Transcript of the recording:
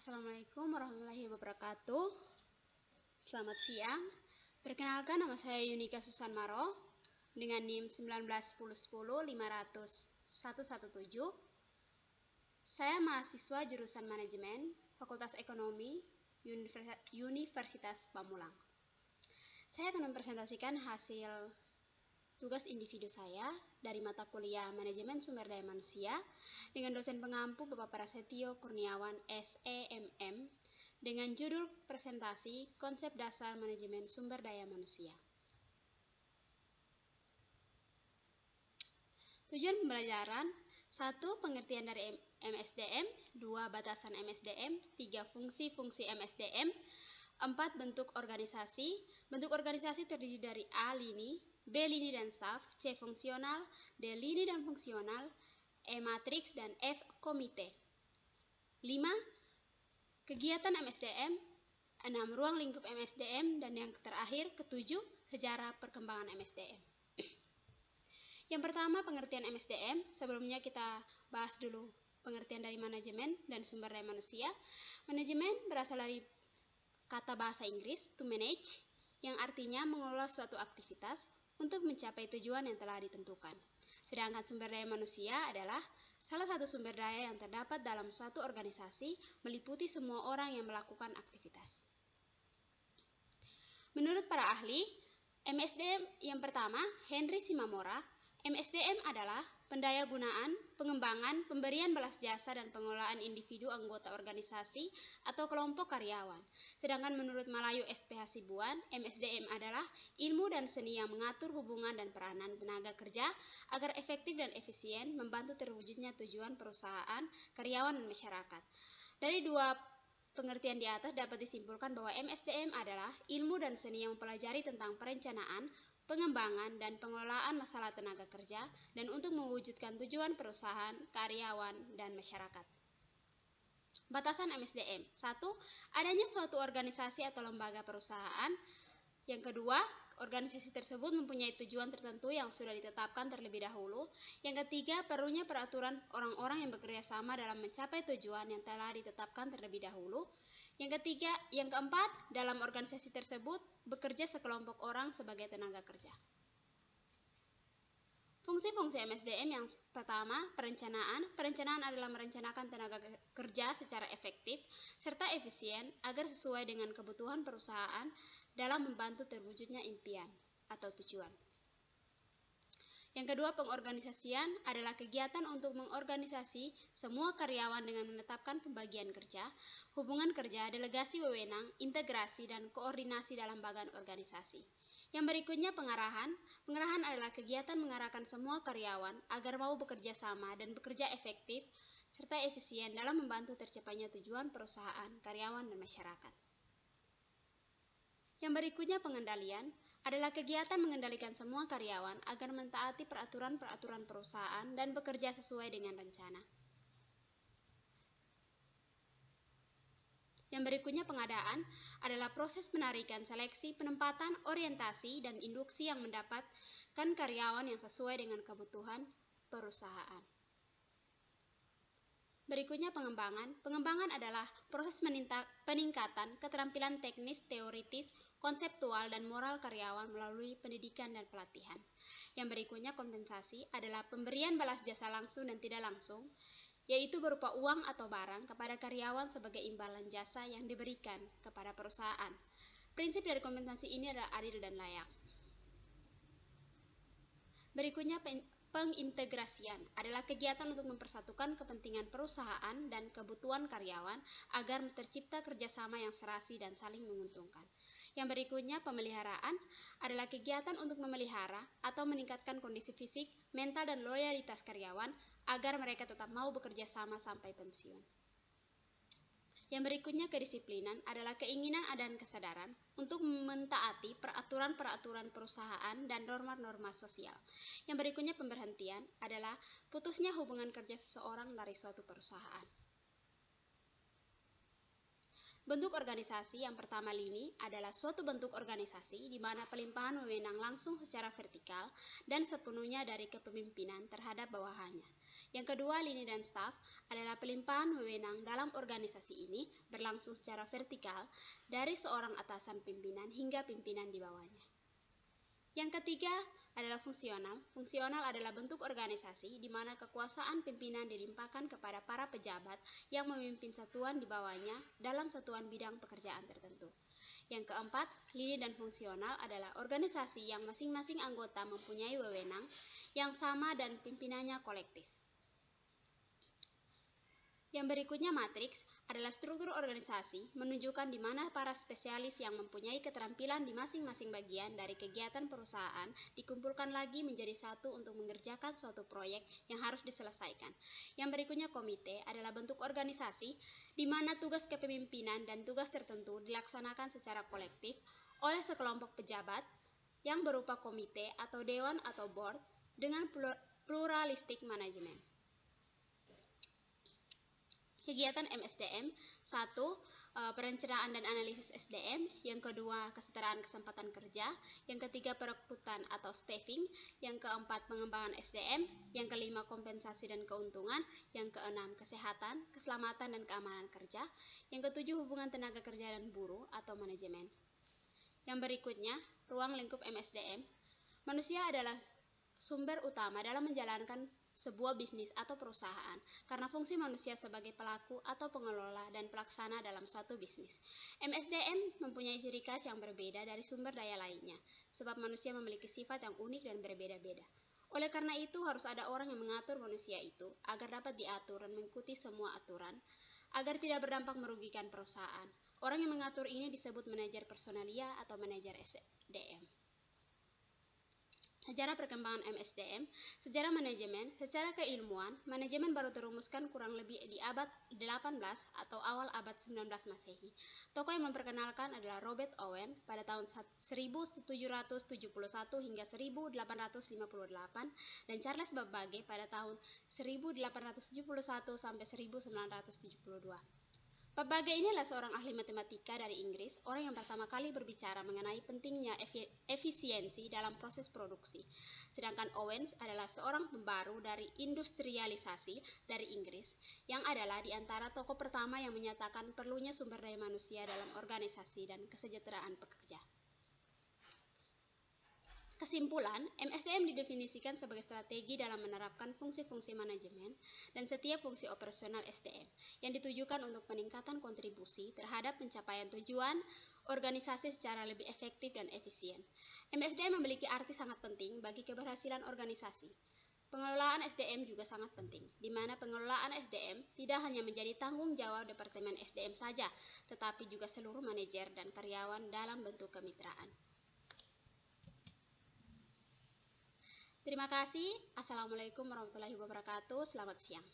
Assalamualaikum warahmatullahi wabarakatuh. Selamat siang. Perkenalkan, nama saya Yunika Susanmaro dengan NIM 191010500117. Saya mahasiswa jurusan Manajemen, Fakultas Ekonomi, Universitas Pamulang. Saya akan mempresentasikan hasil tugas individu saya dari mata kuliah Manajemen Sumber Daya Manusia dengan dosen pengampu Bapak Prasetyo Kurniawan SEMM dengan judul presentasi Konsep Dasar Manajemen Sumber Daya Manusia. Tujuan pembelajaran: 1. Pengertian dari MSDM, 2. Batasan MSDM, 3. Fungsi-fungsi MSDM, 4. Bentuk organisasi. Bentuk organisasi terdiri dari A. Lini, B. Lini dan staf, C. Fungsional, D. Lini dan fungsional, E. Matriks, dan F. Komite. 5. Kegiatan MSDM, 6. Ruang lingkup MSDM, dan yang terakhir, ke-7, sejarah perkembangan MSDM. Yang pertama, pengertian MSDM. Sebelumnya kita bahas dulu pengertian dari manajemen dan sumber daya manusia. Manajemen berasal dari kata bahasa Inggris to manage, yang artinya mengelola suatu aktivitas untuk mencapai tujuan yang telah ditentukan. Sedangkan sumber daya manusia adalah salah satu sumber daya yang terdapat dalam suatu organisasi, meliputi semua orang yang melakukan aktivitas. Menurut para ahli, MSDM yang pertama, Henry Shimamura, MSDM adalah pendaya gunaan, pengembangan, pemberian balas jasa, dan pengelolaan individu anggota organisasi atau kelompok karyawan. Sedangkan menurut Malayu SPH Sibuan, MSDM adalah ilmu dan seni yang mengatur hubungan dan peranan tenaga kerja agar efektif dan efisien membantu terwujudnya tujuan perusahaan, karyawan, dan masyarakat. Dari dua pengertian di atas dapat disimpulkan bahwa MSDM adalah ilmu dan seni yang mempelajari tentang perencanaan, pengembangan, dan pengelolaan masalah tenaga kerja dan untuk mewujudkan tujuan perusahaan, karyawan, dan masyarakat. Batasan MSDM: 1. Adanya suatu organisasi atau lembaga perusahaan. Yang kedua, organisasi tersebut mempunyai tujuan tertentu yang sudah ditetapkan terlebih dahulu. Yang ketiga, perlunya peraturan orang-orang yang bekerja sama dalam mencapai tujuan yang telah ditetapkan terlebih dahulu. Yang keempat, dalam organisasi tersebut bekerja sekelompok orang sebagai tenaga kerja. Fungsi-fungsi MSDM: yang pertama, perencanaan. Perencanaan adalah merencanakan tenaga kerja secara efektif serta efisien agar sesuai dengan kebutuhan perusahaan dalam membantu terwujudnya impian atau tujuan. Yang kedua, pengorganisasian adalah kegiatan untuk mengorganisasi semua karyawan dengan menetapkan pembagian kerja, hubungan kerja, delegasi wewenang, integrasi, dan koordinasi dalam bagian organisasi. Yang berikutnya, pengarahan. Pengarahan adalah kegiatan mengarahkan semua karyawan agar mau bekerja sama dan bekerja efektif serta efisien dalam membantu tercapainya tujuan perusahaan, karyawan, dan masyarakat. Yang berikutnya, pengendalian adalah kegiatan mengendalikan semua karyawan agar mentaati peraturan-peraturan perusahaan dan bekerja sesuai dengan rencana. Yang berikutnya, pengadaan adalah proses penarikan, seleksi, penempatan, orientasi, dan induksi yang mendapatkan karyawan yang sesuai dengan kebutuhan perusahaan. Berikutnya, pengembangan. Pengembangan adalah proses peningkatan keterampilan teknis, teoritis, konseptual, dan moral karyawan melalui pendidikan dan pelatihan. Yang berikutnya, kompensasi adalah pemberian balas jasa langsung dan tidak langsung, yaitu berupa uang atau barang kepada karyawan sebagai imbalan jasa yang diberikan kepada perusahaan. Prinsip dari kompensasi ini adalah adil dan layak. Berikutnya, pengintegrasian adalah kegiatan untuk mempersatukan kepentingan perusahaan dan kebutuhan karyawan agar tercipta kerjasama yang serasi dan saling menguntungkan. Yang berikutnya, pemeliharaan adalah kegiatan untuk memelihara atau meningkatkan kondisi fisik, mental, dan loyalitas karyawan agar mereka tetap mau bekerja sama sampai pensiun. Yang berikutnya, kedisiplinan adalah keinginan dan kesadaran untuk mentaati peraturan-peraturan perusahaan dan norma-norma sosial. Yang berikutnya, pemberhentian adalah putusnya hubungan kerja seseorang dari suatu perusahaan. Bentuk organisasi yang pertama lini adalah suatu bentuk organisasi di mana pelimpahan wewenang langsung secara vertikal dan sepenuhnya dari kepemimpinan terhadap bawahannya. Yang kedua, lini dan staf adalah pelimpahan wewenang dalam organisasi ini berlangsung secara vertikal dari seorang atasan pimpinan hingga pimpinan di bawahnya. Yang ketiga adalah fungsional. Fungsional adalah bentuk organisasi di mana kekuasaan pimpinan dilimpahkan kepada para pejabat yang memimpin satuan di bawahnya dalam satuan bidang pekerjaan tertentu. Yang keempat, lini dan fungsional adalah organisasi yang masing-masing anggota mempunyai wewenang yang sama dan pimpinannya kolektif. Yang berikutnya, matriks adalah struktur organisasi menunjukkan di mana para spesialis yang mempunyai keterampilan di masing-masing bagian dari kegiatan perusahaan dikumpulkan lagi menjadi satu untuk mengerjakan suatu proyek yang harus diselesaikan. Yang berikutnya, komite adalah bentuk organisasi di mana tugas kepemimpinan dan tugas tertentu dilaksanakan secara kolektif oleh sekelompok pejabat yang berupa komite atau dewan atau board dengan pluralistik manajemen. Kegiatan MSDM, 1. Perencanaan dan analisis SDM, yang kedua kesetaraan kesempatan kerja, yang ketiga perekrutan atau staffing, yang keempat pengembangan SDM, yang kelima kompensasi dan keuntungan, yang keenam kesehatan, keselamatan dan keamanan kerja, yang ketujuh hubungan tenaga kerja dan buruh atau manajemen. Yang berikutnya, ruang lingkup MSDM. Manusia adalah sumber utama dalam menjalankan sebuah bisnis atau perusahaan, karena fungsi manusia sebagai pelaku atau pengelola dan pelaksana dalam suatu bisnis. MSDM mempunyai ciri khas yang berbeda dari sumber daya lainnya, sebab manusia memiliki sifat yang unik dan berbeda-beda. Oleh karena itu, harus ada orang yang mengatur manusia itu agar dapat diatur dan mengikuti semua aturan, agar tidak berdampak merugikan perusahaan. Orang yang mengatur ini disebut manajer personalia atau manajer SDM. Sejarah perkembangan MSDM, sejarah manajemen, secara keilmuan, manajemen baru terumuskan kurang lebih di abad 18 atau awal abad 19 Masehi. Tokoh yang memperkenalkan adalah Robert Owen pada tahun 1771 hingga 1858 dan Charles Babbage pada tahun 1871 sampai 1972. Babbage ini adalah seorang ahli matematika dari Inggris, orang yang pertama kali berbicara mengenai pentingnya efisiensi dalam proses produksi. Sedangkan Owens adalah seorang pembaru dari industrialisasi dari Inggris, yang adalah di antara tokoh pertama yang menyatakan perlunya sumber daya manusia dalam organisasi dan kesejahteraan pekerja. Kesimpulan, MSDM didefinisikan sebagai strategi dalam menerapkan fungsi-fungsi manajemen dan setiap fungsi operasional SDM yang ditujukan untuk peningkatan kontribusi terhadap pencapaian tujuan organisasi secara lebih efektif dan efisien. MSDM memiliki arti sangat penting bagi keberhasilan organisasi. Pengelolaan SDM juga sangat penting, di mana pengelolaan SDM tidak hanya menjadi tanggung jawab Departemen SDM saja, tetapi juga seluruh manajer dan karyawan dalam bentuk kemitraan. Terima kasih. Assalamualaikum warahmatullahi wabarakatuh. Selamat siang.